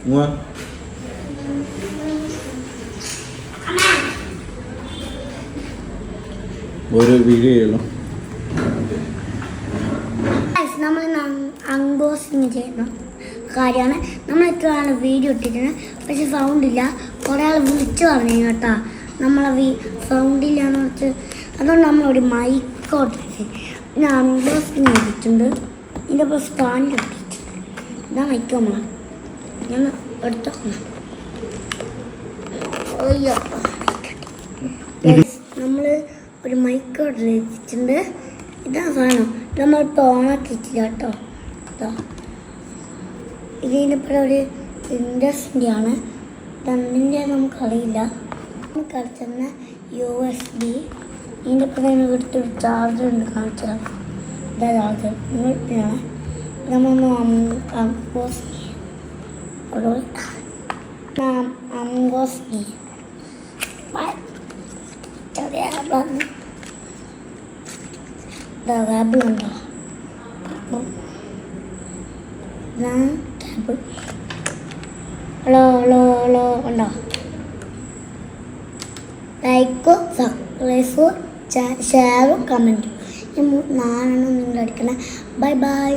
ഒരു വീഡിയോ ചെയ്യണം. നമ്മൾ അൺബോക്സിങ് ചെയ്യുന്ന കാര്യമാണ്. നമ്മൾ എത്ര ആൾ വീഡിയോ ഇട്ടിട്ടുണ്ട്, പക്ഷെ സൗണ്ട് ഇല്ല. കുറേ ആൾ വിളിച്ചു പറഞ്ഞു കേട്ടോ, നമ്മളെ സൗണ്ട് ഇല്ലാന്ന് വെച്ച്. അതുകൊണ്ട് നമ്മളൊരു മൈക്കോട്ട് പിന്നെ അൺബോക്സിങ് ചെയ്തിട്ടുണ്ട്. ഇതിൻ്റെ ഇപ്പോൾ സ്റ്റാൻഡ് ഇട്ടിട്ടുണ്ട്. ഇതാ മൈക്ക് നമ്മൾ ഞാൻ എടുത്തോ. നമ്മൾ ഒരു മൈക്കോട്ട് വെച്ചിട്ടുണ്ട്. ഇതാ സാധനം നമ്മൾ ഓണാക്കിയിട്ടില്ല കേട്ടോ. ഇതിനിപ്പോൾ ഒരു ഇൻഡസ്ട്രി ആണ്. രണ്ടിൻ്റെ നമുക്കറിയില്ല. നമുക്ക് അടിച്ചെന്ന USB. ഇതിൻ്റെ ഇപ്പോൾ എടുത്തൊരു ചാർജർ ഉണ്ട്, കാണിച്ചാൽ ഇതാ ചാർജർ. നിങ്ങളിട്ടാണ് നമ്മളൊന്ന് അൺബോക്സ് ചെറിയ ടാബ് ഉണ്ടോ? ടാബ് ഹലോ ഹലോ ഹലോ ഉണ്ടോ? ലൈക്കോ സബ്സ്ക്രൈബോ ഷെയറും കമൻറ്റും 4 നിങ്ങൾ അടിക്കണം. Bye bye.